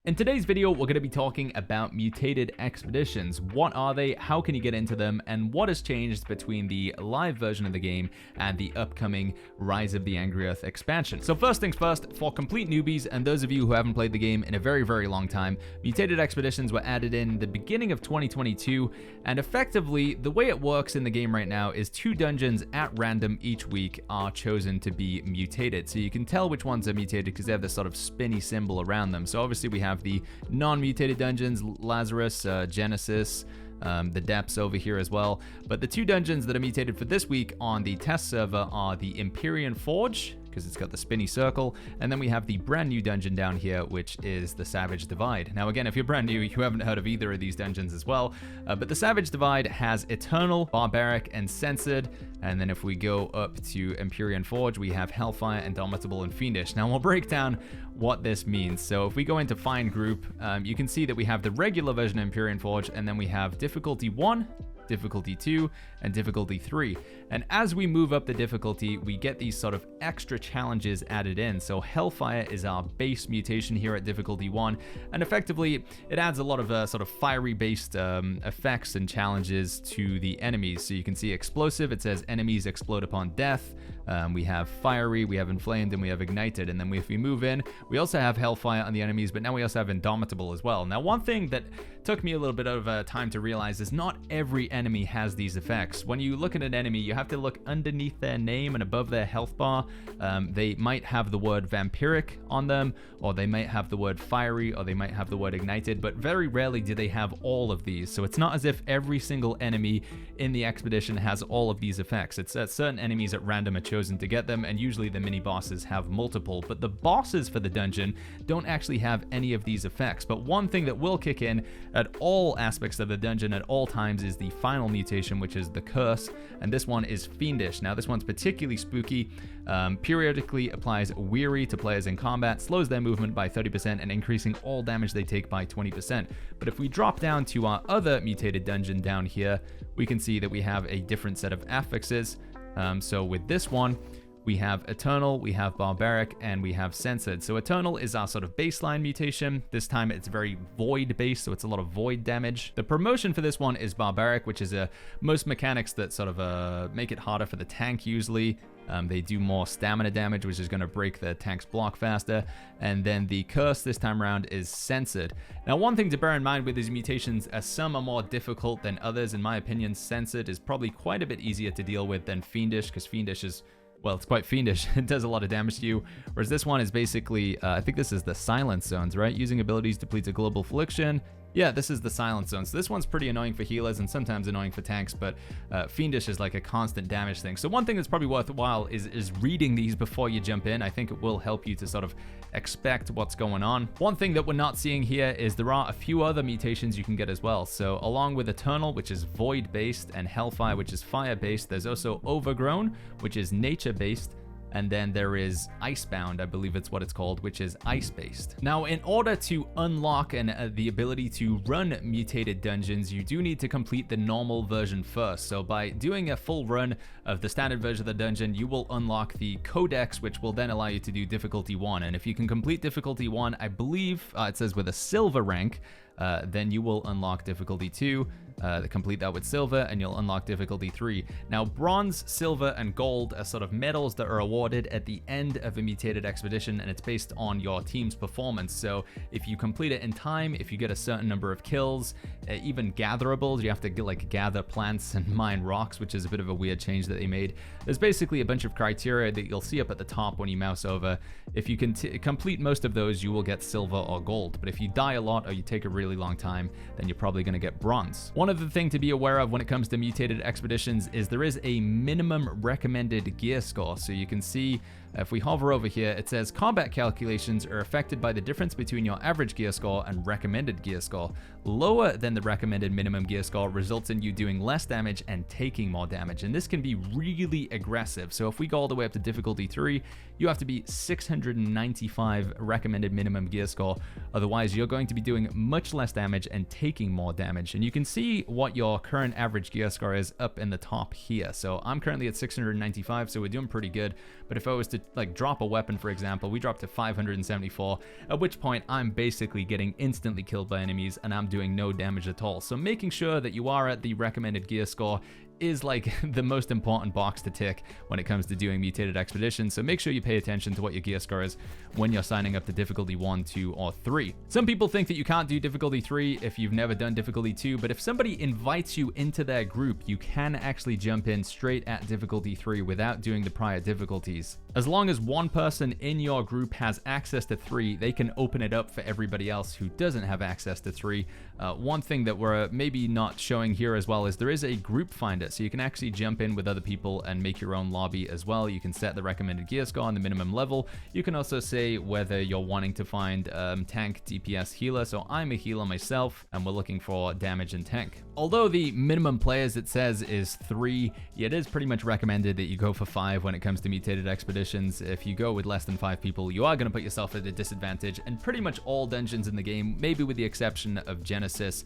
In today's video, we're going to be talking about mutated expeditions. What are they, how can you get into them, and what has changed between the live version of the game and the upcoming Rise of the Angry Earth expansion. So first things first, for complete newbies and those of you who haven't played the game in a very, very long time, mutated expeditions were added in the beginning of 2022, and effectively, the way it works in the game right now is 2 dungeons at random each week are chosen to be mutated. So you can tell which ones are mutated because they have this sort of spinny symbol around them. So obviously we have the non-mutated dungeons, Lazarus, Genesis, the depths over here as well. But the 2 dungeons that are mutated for this week on the test server are the Empyrean Forge, because it's got the spinny circle, and then we have the brand new dungeon down here, which is the Savage Divide. Now again, if you're brand new, you haven't heard of either of these dungeons as well, but the Savage Divide has Eternal, Barbaric, and Censored, and then if we go up to Empyrean Forge, we have Hellfire, Indomitable, and Fiendish. Now we'll break down what this means. So if we go into Find Group, you can see that we have the regular version of Empyrean Forge, and then we have Difficulty 1, Difficulty 2, and Difficulty 3. And as we move up the difficulty, we get these sort of extra challenges added in. So Hellfire is our base mutation here at Difficulty 1, and effectively it adds a lot of sort of fiery based effects and challenges to the enemies. So you can see Explosive, it says enemies explode upon death. We have Fiery, we have Inflamed, and we have Ignited. And then if we move in, we also have Hellfire on the enemies, but now we also have Indomitable as well. Now one thing that took me a little bit of time to realize is not every enemy has these effects. When you look at an enemy, you have to look underneath their name and above their health bar. They might have the word Vampiric on them, or they might have the word Fiery, or they might have the word Ignited, but very rarely do they have all of these. So it's not as if every single enemy in the expedition has all of these effects. It's that certain enemies at random are chosen to get them, and usually the mini bosses have multiple, but the bosses for the dungeon don't actually have any of these effects. But one thing that will kick in at all aspects of the dungeon at all times is the final mutation, which is the Curse, and this one is Fiendish. Now this one's particularly spooky. Periodically applies Weary to players in combat, slows their movement by 30%, and increasing all damage they take by 20%. But if we drop down to our other mutated dungeon down here, we can see that we have a different set of affixes. So with this one, we have Eternal, we have Barbaric, and we have Censored. So Eternal is our sort of baseline mutation. This time it's very void based, so it's a lot of void damage. The promotion for this one is Barbaric, which is most mechanics that sort of make it harder for the tank usually. They do more stamina damage, which is going to break the tank's block faster. And then the Curse this time around is Censored. Now, one thing to bear in mind with these mutations, some are more difficult than others. In my opinion, Censored is probably quite a bit easier to deal with than Fiendish, because Fiendish is, well, it's quite fiendish. It does a lot of damage to you. Whereas this one is basically, I think this is the Silence Zones, right? Using abilities depletes a global affliction. Yeah, this is the Silence Zone. So this one's pretty annoying for healers and sometimes annoying for tanks, but Fiendish is like a constant damage thing. So one thing that's probably worthwhile is reading these before you jump in. I think it will help you to sort of expect what's going on. One thing that we're not seeing here is there are a few other mutations you can get as well. So along with Eternal, which is void-based, and Hellfire, which is fire-based, there's also Overgrown, which is nature-based. And then there is Icebound, I believe it's what it's called, which is ice-based. Now, in order to unlock the ability to run mutated dungeons, you do need to complete the normal version first. So by doing a full run of the standard version of the dungeon, you will unlock the Codex, which will then allow you to do Difficulty 1. And if you can complete Difficulty 1, I believe it says with a silver rank, then you will unlock Difficulty 2, complete that with silver, and you'll unlock Difficulty 3. Now, bronze, silver, and gold are sort of medals that are awarded at the end of a mutated expedition, and it's based on your team's performance. So if you complete it in time, if you get a certain number of kills, even gatherables, you have to gather plants and mine rocks, which is a bit of a weird change that they made. There's basically a bunch of criteria that you'll see up at the top when you mouse over. If you can complete most of those, you will get silver or gold. But if you die a lot or you take a really long time, then you're probably going to get bronze. One other thing to be aware of when it comes to mutated expeditions is there is a minimum recommended gear score. So you can see if we hover over here, it says combat calculations are affected by the difference between your average gear score and recommended gear score. Lower than the recommended minimum gear score results in you doing less damage and taking more damage, and this can be really aggressive. So if we go all the way up to Difficulty 3, you have to be 695 recommended minimum gear score, otherwise you're going to be doing much less damage and taking more damage. And you can see see what your current average gear score is up in the top here. So I'm currently at 695, so we're doing pretty good. But if I was to like drop a weapon, for example, we dropped to 574, at which point I'm basically getting instantly killed by enemies and I'm doing no damage at all. So making sure that you are at the recommended gear score is like the most important box to tick when it comes to doing mutated expeditions. So make sure you pay attention to what your gear score is when you're signing up to difficulty 1, 2, or 3. Some people think that you can't do difficulty 3 if you've never done difficulty 2, but if somebody invites you into their group, you can actually jump in straight at difficulty 3 without doing the prior difficulties. As long as one person in your group has access to 3, they can open it up for everybody else who doesn't have access to 3. One thing that we're maybe not showing here as well is there is a group finder. So you can actually jump in with other people and make your own lobby as well. You can set the recommended gear score on the minimum level. You can also say whether you're wanting to find tank, DPS, healer. So I'm a healer myself and we're looking for damage and tank. Although the minimum players it says is 3, it is pretty much recommended that you go for 5 when it comes to mutated expeditions. If you go with less than 5 people, you are going to put yourself at a disadvantage, and pretty much all dungeons in the game, maybe with the exception of Genesis,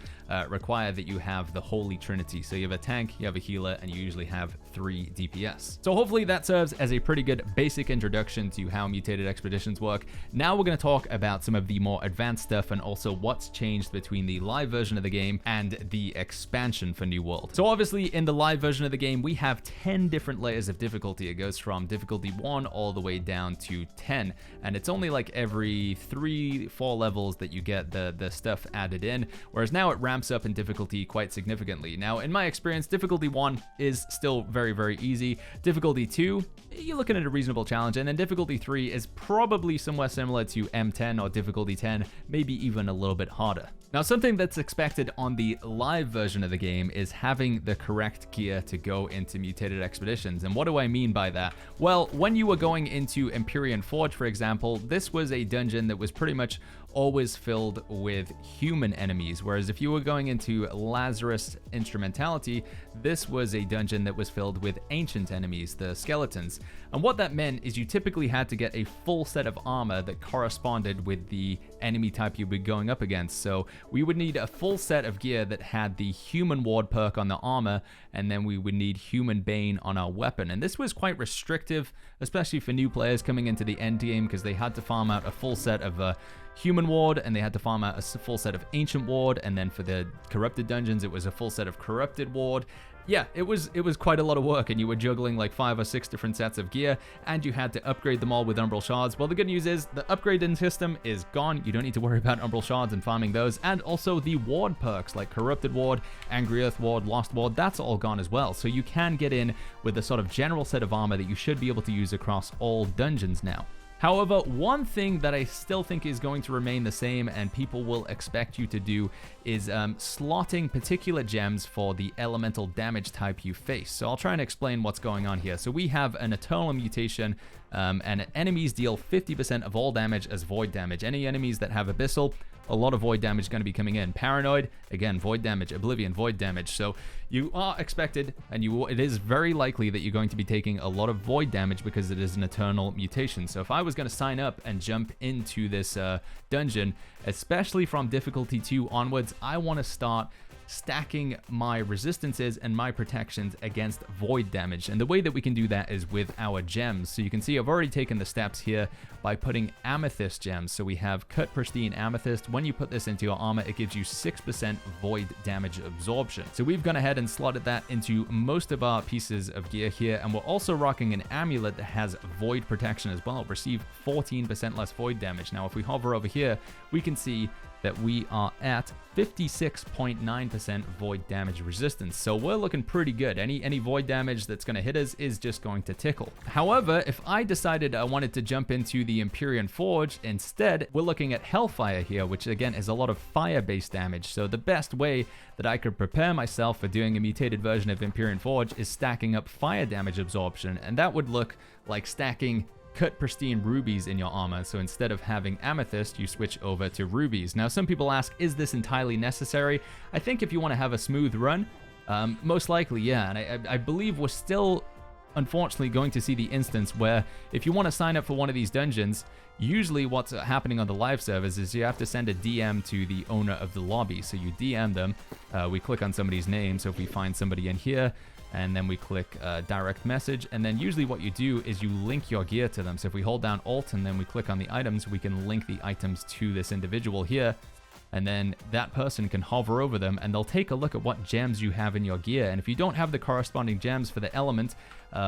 require that you have the Holy Trinity. So you have a tank, you have a healer, and you usually have 3 DPS. So hopefully that serves as a pretty good basic introduction to how mutated expeditions work. Now we're going to talk about some of the more advanced stuff and also what's changed between the live version of the game and the expansion for New World. So obviously in the live version of the game, we have 10 different layers of difficulty. It goes from difficulty 1 all the way down to 10, and it's only like every 3-4 levels that you get the stuff added in, whereas now it ramps up in difficulty quite significantly. Now in my experience, difficulty 1 is still very easy. Difficulty 2, you're looking at a reasonable challenge, and then difficulty 3 is probably somewhere similar to M10 or difficulty 10, maybe even a little bit harder. Now, something that's expected on the live version of the game is having the correct gear to go into mutated expeditions. And what do I mean by that? Well, when you were going into Empyrean Forge, for example, this was a dungeon that was pretty much always filled with human enemies, whereas if you were going into Lazarus Instrumentality, this was a dungeon that was filled with ancient enemies, the skeletons. And what that meant is you typically had to get a full set of armor that corresponded with the enemy type you'd be going up against. So we would need a full set of gear that had the Human Ward perk on the armor, and then we would need Human Bane on our weapon. And this was quite restrictive, especially for new players coming into the end game, because they had to farm out a full set of Human Ward, and they had to farm out a full set of Ancient Ward, and then for the Corrupted dungeons, it was a full set of Corrupted Ward. Yeah, it was quite a lot of work, and you were juggling like 5 or 6 different sets of gear, and you had to upgrade them all with Umbral Shards. Well, the good news is the upgrading system is gone. You don't need to worry about Umbral Shards and farming those, and also the Ward perks like Corrupted Ward, Angry Earth Ward, Lost Ward, that's all gone as well. So you can get in with a sort of general set of armor that you should be able to use across all dungeons now. However, one thing that I still think is going to remain the same and people will expect you to do is slotting particular gems for the elemental damage type you face. So I'll try and explain what's going on here. So we have an Eternal Mutation, and enemies deal 50% of all damage as void damage. Any enemies that have Abyssal, a lot of void damage is going to be coming in. Paranoid, again, void damage. Oblivion, void damage. So you are expected, and it is very likely that you're going to be taking a lot of void damage because it is an Eternal Mutation. So if I was going to sign up and jump into this dungeon, especially from difficulty 2 onwards, I want to start stacking my resistances and my protections against void damage. And the way that we can do that is with our gems. So you can see I've already taken the steps here by putting amethyst gems. So we have Cut Pristine Amethyst. When you put this into your armor, it gives you 6% void damage absorption. So we've gone ahead and slotted that into most of our pieces of gear here. And we're also rocking an amulet that has void protection as well. Receive 14% less void damage. Now, if we hover over here, we can see that we are at 56.9% void damage resistance. So we're looking pretty good. Any void damage that's going to hit us is just going to tickle. However, if I decided I wanted to jump into the Empyrean Forge instead, we're looking at Hellfire here, which again is a lot of fire-based damage. So the best way that I could prepare myself for doing a mutated version of Empyrean Forge is stacking up fire damage absorption, and that would look like stacking Cut Pristine rubies in your armor. So instead of having amethyst, you switch over to rubies. Now, some people ask, is this entirely necessary? I think if you want to have a smooth run, most likely, yeah. And I believe we're still unfortunately going to see the instance where if you want to sign up for one of these dungeons, usually what's happening on the live servers is you have to send a DM to the owner of the lobby. So you DM them, we click on somebody's name, so if we find somebody in here, and then we click direct message, and then usually what you do is you link your gear to them. So if we hold down Alt and then we click on the items, we can link the items to this individual here, and then that person can hover over them and they'll take a look at what gems you have in your gear. And if you don't have the corresponding gems for the element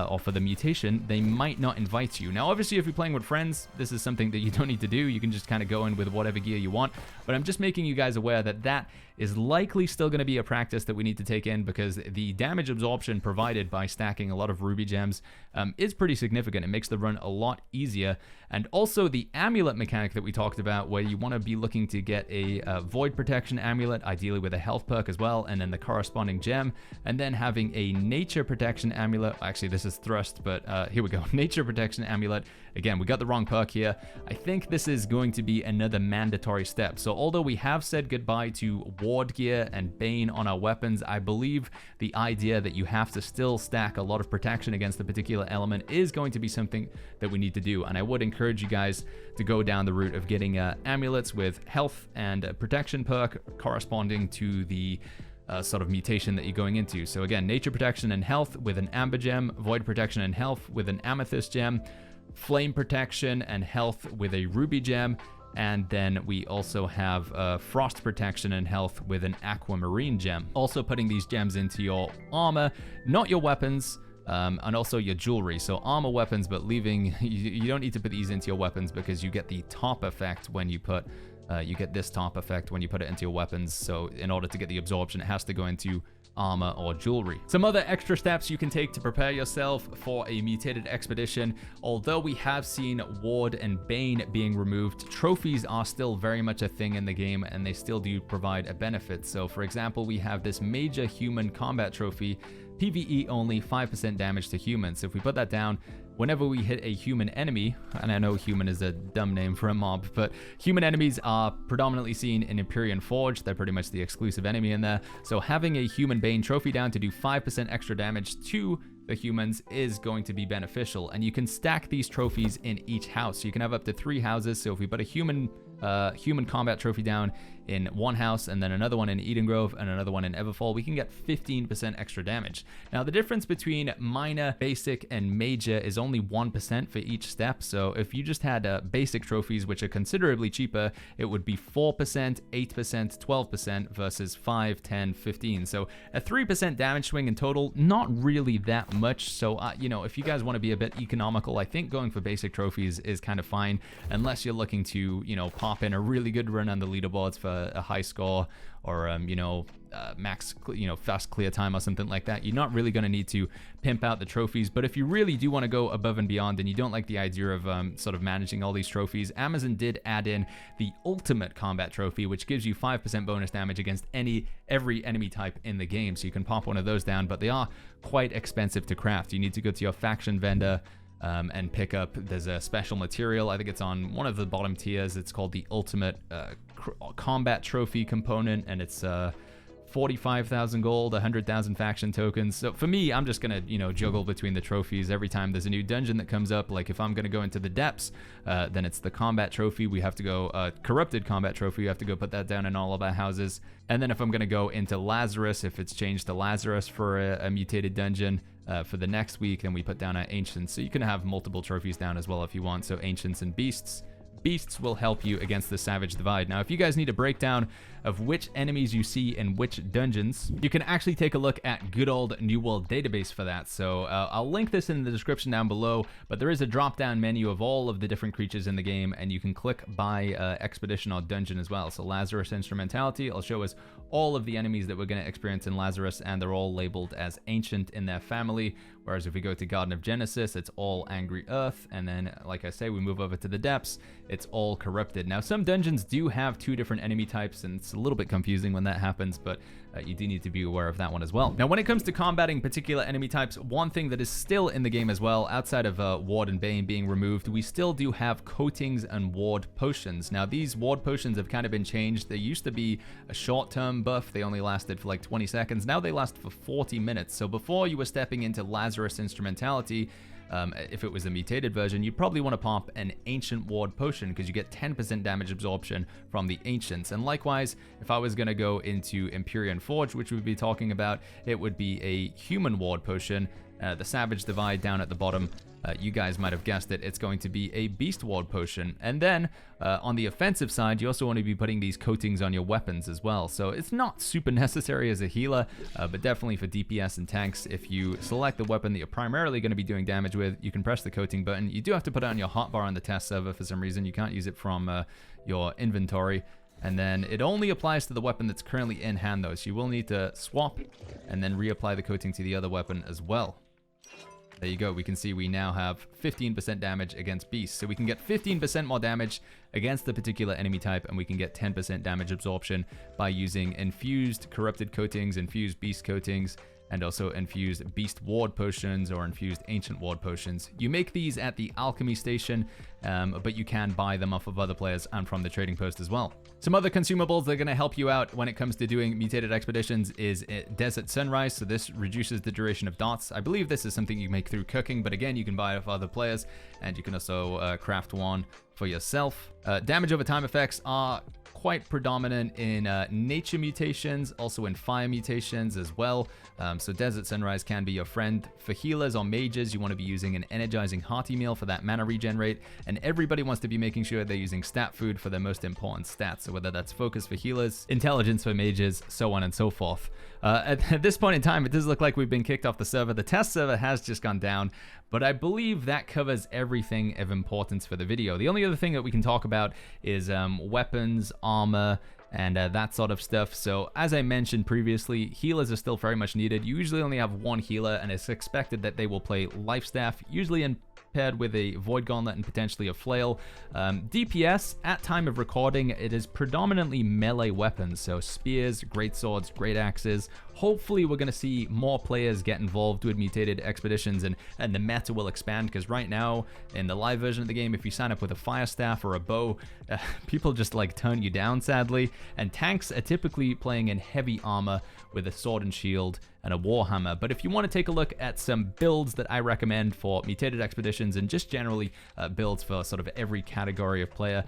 or for the mutation, they might not invite you. Now, obviously, if you're playing with friends, this is something that you don't need to do. You can just kind of go in with whatever gear you want. But I'm just making you guys aware that that is likely still going to be a practice that we need to take in, because the damage absorption provided by stacking a lot of ruby gems is pretty significant. It makes the run a lot easier. And also the amulet mechanic that we talked about, where you want to be looking to get a void protection amulet, ideally with a health perk as well, and then the corresponding gem, and then having a nature protection amulet. Actually, this is thrust, but here we go. Nature protection amulet. Again, we got the wrong perk here. I think this is going to be another mandatory step. So although we have said goodbye to ward gear and bane on our weapons, I believe the idea that you have to still stack a lot of protection against a particular element is going to be something that we need to do. And I would encourage you guys to go down the route of getting amulets with health and protection perk corresponding to the sort of mutation that you're going into. So again, nature protection and health with an amber gem, void protection and health with an amethyst gem, flame protection and health with a ruby gem, and then we also have frost protection and health with an aquamarine gem. Also putting these gems into your armor, not your weapons, and also your jewelry. So armor, weapons, but leaving, you don't need to put these into your weapons because you get the top effect when you put you get this top effect when you put it into your weapons. So in order to get the absorption, it has to go into armor or jewelry. Some other extra steps you can take to prepare yourself for a mutated expedition. Although we have seen ward and bane being removed, trophies are still very much a thing in the game, and they still do provide a benefit. So for example, we have this major human combat trophy, PvE only, 5% damage to humans. So if we put that down, whenever we hit a human enemy, and I know human is a dumb name for a mob, but human enemies are predominantly seen in Empyrean Forge. They're pretty much the exclusive enemy in there. So having a human bane trophy down to do 5% extra damage to the humans is going to be beneficial. And you can stack these trophies in each house. So you can have up to 3 houses. So if we put a human combat trophy down in one house, and then another one in Eden Grove, and another one in Everfall, we can get 15% extra damage. Now, the difference between minor, basic, and major is only 1% for each step. So if you just had basic trophies, which are considerably cheaper, it would be 4%, 8%, 12% versus 5, 10, 15. So a 3% damage swing in total, not really that much. So, you know, if you guys want to be a bit economical, I think going for basic trophies is kind of fine, unless you're looking to, you know, pop in a really good run on the leaderboards for a high score, or you know, max, you know, fast clear time or something like that. You're not really going to need to pimp out the trophies. But if you really do want to go above and beyond, and you don't like the idea of sort of managing all these trophies, Amazon did add in the ultimate combat trophy, which gives you 5% bonus damage against every enemy type in the game. So you can pop one of those down, but they are quite expensive to craft. You need to go to your faction vendor and pick up, there's a special material, I think it's on one of the bottom tiers, it's called the ultimate combat trophy component, and it's 45,000 gold, 100,000 faction tokens. So for me, I'm just gonna, you know, juggle between the trophies every time there's a new dungeon that comes up. Like if I'm gonna go into the depths, then it's the combat trophy. We have to go corrupted combat trophy. We have to go put that down in all of our houses. And then if I'm gonna go into Lazarus, if it's changed to Lazarus for a mutated dungeon for the next week, then we put down our ancients. So you can have multiple trophies down as well if you want. So ancients and beasts. Beasts will help you against the Savage Divide. Now, if you guys need a breakdown of which enemies you see in which dungeons, you can actually take a look at good old New World Database for that. So I'll link this in the description down below, but there is a drop-down menu of all of the different creatures in the game, and you can click by expedition or dungeon as well. So Lazarus Instrumentality will show us all of the enemies that we're going to experience in Lazarus, and they're all labeled as ancient in their family. Whereas if we go to Garden of Genesis, it's all Angry Earth, and then, like I say, we move over to the Depths, it's all Corrupted. Now, some dungeons do have 2 different enemy types, and a little bit confusing when that happens, but you do need to be aware of that one as well. Now, when it comes to combating particular enemy types, one thing that is still in the game as well, outside of Ward and Bane being removed, we still do have coatings and ward potions. Now, these ward potions have kind of been changed. They used to be a short-term buff. They only lasted for like 20 seconds. Now they last for 40 minutes. So before you were stepping into Lazarus Instrumentality, if it was a mutated version, you'd probably want to pop an Ancient Ward Potion because you get 10% damage absorption from the Ancients. And likewise, if I was going to go into Empyrean Forge, which we'd be talking about, it would be a Human Ward Potion. The Savage Divide down at the bottom, you guys might have guessed it, it's going to be a Beast Ward Potion. And then on the offensive side, you also want to be putting these coatings on your weapons as well. So it's not super necessary as a healer, but definitely for DPS and tanks. If you select the weapon that you're primarily going to be doing damage with, you can press the coating button. You do have to put it on your hotbar on the test server for some reason. You can't use it from your inventory. And then it only applies to the weapon that's currently in hand though, so you will need to swap and then reapply the coating to the other weapon as well. There you go, we can see we now have 15% damage against beasts. So we can get 15% more damage against the particular enemy type, and we can get 10% damage absorption by using infused corrupted coatings, infused beast coatings, and also infused beast ward potions or infused ancient ward potions. You make these at the alchemy station, but you can buy them off of other players and from the trading post as well. Some other consumables that are going to help you out when it comes to doing mutated expeditions is Desert Sunrise. So this reduces the duration of dots. I believe this is something you make through cooking, but again, you can buy it off other players, and you can also craft one for yourself. Damage over time effects are quite predominant in nature mutations, also in fire mutations as well. So Desert Sunrise can be your friend. For healers or mages, you want to be using an energizing hearty meal for that mana regen rate, and everybody wants to be making sure they're using stat food for their most important stats. So whether that's focus for healers, intelligence for mages, so on and so forth. At this point in time, it does look like we've been kicked off the server. The test server has just gone down, but I believe that covers everything of importance for the video. The only other thing that we can talk about is weapons, armor, and that sort of stuff. So as I mentioned previously, healers are still very much needed. You usually only have one healer, and it's expected that they will play Life Staff, usually in paired with a Void Gauntlet and potentially a Flail. DPS, at time of recording, it is predominantly melee weapons, so spears, great swords, great axes. Hopefully we're going to see more players get involved with mutated expeditions, and the meta will expand, because right now in the live version of the game, if you sign up with a fire staff or a bow, people just like turn you down, sadly. And tanks are typically playing in heavy armor with a sword and shield and a warhammer. But if you want to take a look at some builds that I recommend for mutated expeditions and just generally builds for sort of every category of player,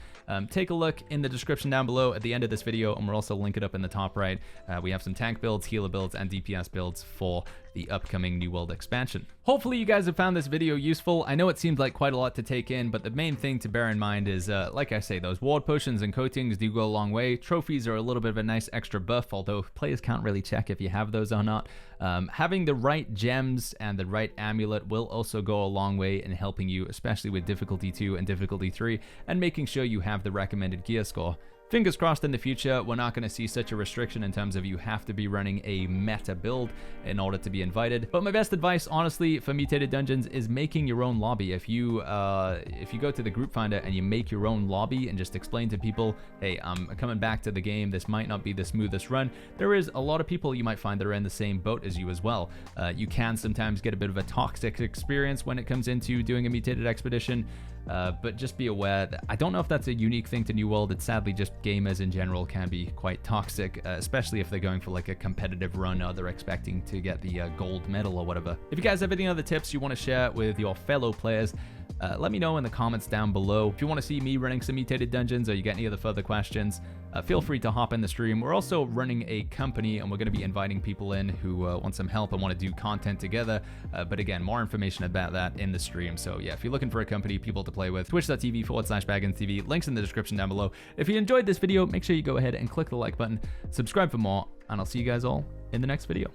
take a look in the description down below at the end of this video, and we'll also link it up in the top right. We have some tank builds, healer builds, and DPS builds for the upcoming New World expansion. Hopefully you guys have found this video useful. I know it seemed like quite a lot to take in, but the main thing to bear in mind is, like I say, those ward potions and coatings do go a long way. Trophies are a little bit of a nice extra buff, although players can't really check if you have those or not. Having the right gems and the right amulet will also go a long way in helping you, especially with difficulty 2 and difficulty 3, and making sure you have the recommended gear score. Fingers crossed in the future, we're not going to see such a restriction in terms of you have to be running a meta build in order to be invited. But my best advice, honestly, for mutated dungeons is making your own lobby. If you go to the group finder and you make your own lobby and just explain to people, hey, I'm coming back to the game, this might not be the smoothest run, there is a lot of people you might find that are in the same boat as you as well. You can sometimes get a bit of a toxic experience when it comes into doing a mutated expedition. But just be aware that I don't know if that's a unique thing to New World. It's sadly just gamers in general can be quite toxic, especially if they're going for like a competitive run or they're expecting to get the gold medal or whatever. If you guys have any other tips you want to share with your fellow players, let me know in the comments down below. If you want to see me running some mutated dungeons or you get any other further questions, feel free to hop in the stream. We're also running a company, and we're going to be inviting people in who want some help and want to do content together. But again, more information about that in the stream. So yeah, if you're looking for a company, people to play with, twitch.tv/BaggansTV, links in the description down below. If you enjoyed this video, make sure you go ahead and click the like button, subscribe for more, and I'll see you guys all in the next video.